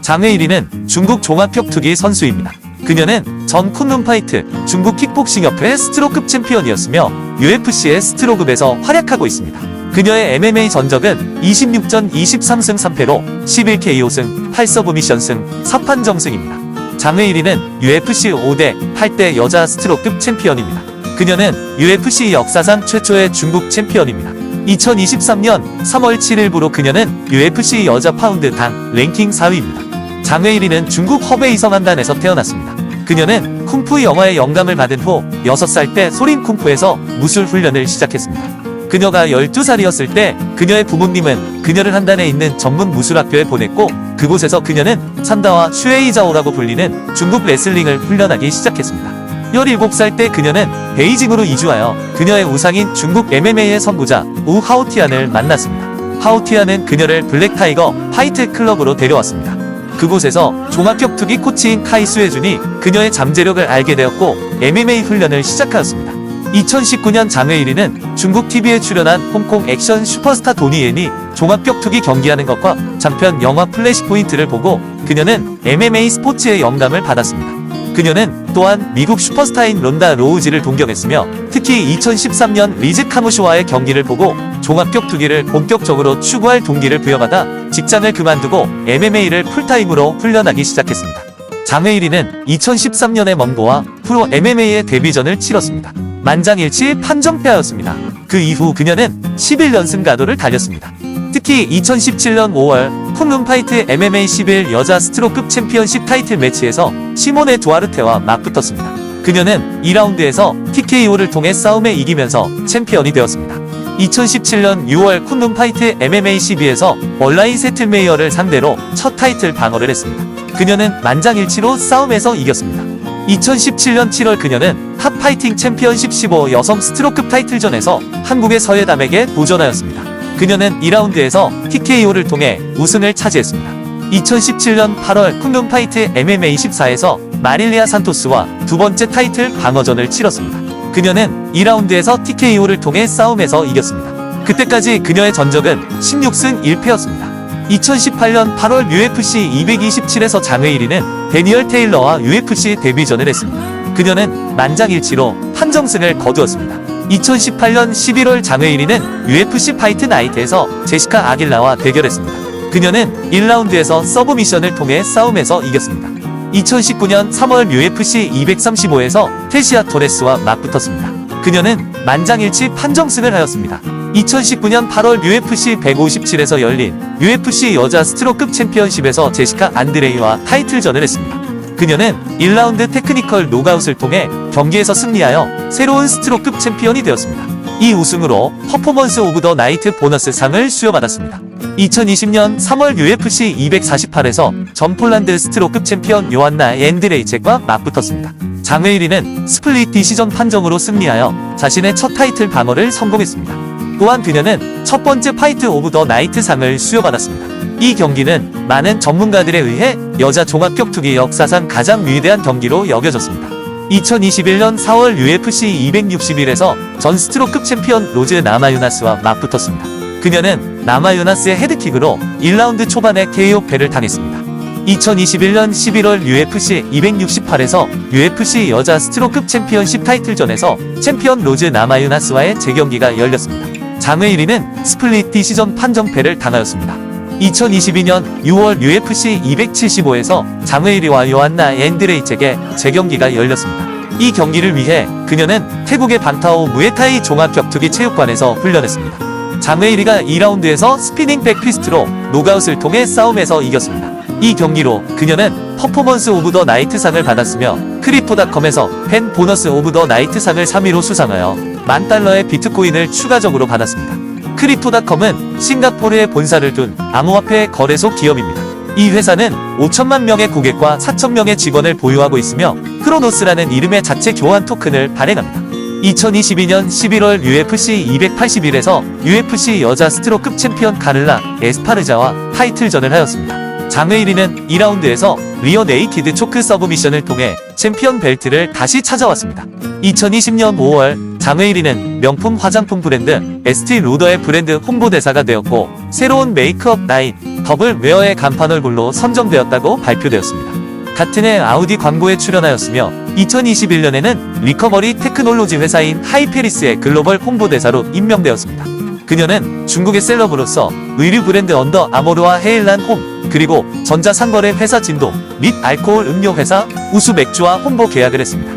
장외 1위는 중국 종합격투기 선수입니다. 그녀는 전 쿤룬파이트 중국 킥복싱협회 스트로급 챔피언이었으며 UFC의 스트로급에서 활약하고 있습니다. 그녀의 MMA 전적은 26전 23승 3패로 11KO승, 8서브미션승, 4판정승입니다. 장외 1위는 UFC 5대 8대 여자 스트로급 챔피언입니다. 그녀는 UFC 역사상 최초의 중국 챔피언입니다. 2023년 3월 7일부로 그녀는 UFC 여자 파운드 당 랭킹 4위입니다. 장외 1위는 중국 허베이 성안단에서 태어났습니다. 그녀는 쿵푸 영화의 영감을 받은 후 6살 때 소린 쿵푸에서 무술 훈련을 시작했습니다. 그녀가 12살이었을 때 그녀의 부모님은 그녀를 한단에 있는 전문 무술학교에 보냈고 그곳에서 그녀는 산다와 슈에이자오라고 불리는 중국 레슬링을 훈련하기 시작했습니다. 17살 때 그녀는 베이징으로 이주하여 그녀의 우상인 중국 MMA의 선구자 우 하오티안을 만났습니다. 하오티안은 그녀를 블랙타이거 파이트 클럽으로 데려왔습니다. 그곳에서 종합격투기 코치인 카이 수에준이 그녀의 잠재력을 알게 되었고 MMA 훈련을 시작하였습니다. 2019년 장외 1위는 중국 TV에 출연한 홍콩 액션 슈퍼스타 도니앤이 종합격투기 경기하는 것과 장편 영화 플래시포인트를 보고 그녀는 MMA 스포츠의 영감을 받았습니다. 그녀는 또한 미국 슈퍼스타인 론다 로우지를 동경했으며 특히 2013년 리즈 카무슈와의 경기를 보고 종합격투기를 본격적으로 추구할 동기를 부여받아 직장을 그만두고 MMA를 풀타임으로 훈련하기 시작했습니다. 장외 1위는 2013년에 멍보와 프로 MMA의 데뷔전을 치렀습니다. 만장일치 판정패하였습니다. 그 이후 그녀는 11연승 가도를 달렸습니다. 특히 2017년 5월 쿤룬파이트 MMA 11 여자 스트로급 챔피언십 타이틀 매치에서 시모네 두아르테와 맞붙었습니다. 그녀는 2라운드에서 TKO를 통해 싸움에 이기면서 챔피언이 되었습니다. 2017년 6월 쿤룬파이트 MMA 12에서 얼라인 세틀메이어를 상대로 첫 타이틀 방어를 했습니다. 그녀는 만장일치로 싸움에서 이겼습니다. 2017년 7월 그녀는 탑파이팅 챔피언십 15 여성 스트로급 타이틀전에서 한국의 서예담에게 도전하였습니다. 그녀는 2라운드에서 TKO를 통해 우승을 차지했습니다. 2017년 8월 쿤룬파이트 MMA 14에서 마릴리아 산토스와 두 번째 타이틀 방어전을 치렀습니다. 그녀는 2라운드에서 TKO를 통해 싸움에서 이겼습니다. 그때까지 그녀의 전적은 16승 1패였습니다. 2018년 8월 UFC 227에서 장외 1위는 데니얼 테일러와 UFC 데뷔전을 했습니다. 그녀는 만장일치로 판정승을 거두었습니다. 2018년 11월 장외 1위는 UFC 파이트 나이트에서 제시카 아길라와 대결했습니다. 그녀는 1라운드에서 서브미션을 통해 싸움에서 이겼습니다. 2019년 3월 UFC 235에서 테시아 토레스와 맞붙었습니다. 그녀는 만장일치 판정승을 하였습니다. 2019년 8월 UFC 157에서 열린 UFC 여자 스트로급 챔피언십에서 제시카 안드레이와 타이틀전을 했습니다. 그녀는 1라운드 테크니컬 노가웃을 통해 경기에서 승리하여 새로운 스트로급 챔피언이 되었습니다. 이 우승으로 퍼포먼스 오브 더 나이트 보너스 상을 수여받았습니다. 2020년 3월 UFC 248에서 전 폴란드 스트로급 챔피언 요한나 앤드레이첵과 맞붙었습니다. 장외 1위는 스플릿 디시전 판정으로 승리하여 자신의 첫 타이틀 방어를 성공했습니다. 또한 그녀는 첫 번째 파이트 오브 더 나이트 상을 수여받았습니다. 이 경기는 많은 전문가들에 의해 여자 종합격투기 역사상 가장 위대한 경기로 여겨졌습니다. 2021년 4월 UFC 261에서 전 스트로급 챔피언 로즈 나마유나스와 맞붙었습니다. 그녀는 나마유나스의 헤드킥으로 1라운드 초반에 KO패를 당했습니다. 2021년 11월 UFC 268에서 UFC 여자 스트로급 챔피언십 타이틀전에서 챔피언 로즈 나마유나스와의 재경기가 열렸습니다. 장외 1위는 스플릿 디시전 판정패를 당하였습니다. 2022년 6월 UFC 275에서 장외 1위와 요한나 앤드레이첵의 재경기가 열렸습니다. 이 경기를 위해 그녀는 태국의 반타오 무에타이 종합격투기 체육관에서 훈련했습니다. 장외 1위가 2라운드에서 스피닝 백피스트로 노가웃을 통해 싸움에서 이겼습니다. 이 경기로 그녀는 퍼포먼스 오브 더 나이트 상을 받았으며 크립토닷컴에서 팬 보너스 오브 더 나이트 상을 3위로 수상하여 $10,000의 비트코인을 추가적으로 받았습니다. 크립토닷컴은 싱가포르에 본사를 둔 암호화폐 거래소 기업입니다. 이 회사는 5천만 명의 고객과 4천 명의 직원을 보유하고 있으며 크로노스라는 이름의 자체 교환 토큰을 발행합니다. 2022년 11월 UFC 281에서 UFC 여자 스트로급 챔피언 카를라 에스파르자와 타이틀전을 하였습니다. 장외 1위는 2라운드에서 리어 네이키드 초크 서브미션을 통해 챔피언 벨트를 다시 찾아왔습니다. 2020년 5월 장외 1위는 명품 화장품 브랜드 에스티 로더의 브랜드 홍보대사가 되었고 새로운 메이크업 라인 더블 웨어의 간판 얼굴로 선정되었다고 발표되었습니다. 같은 해 아우디 광고에 출연하였으며 2021년에는 리커버리 테크놀로지 회사인 하이페리스의 글로벌 홍보대사로 임명되었습니다. 그녀는 중국의 셀럽으로서 의류 브랜드 언더 아모르와 헤일란 홈, 그리고 전자상거래 회사 진동 및 알코올 음료 회사 우수 맥주와 홍보 계약을 했습니다.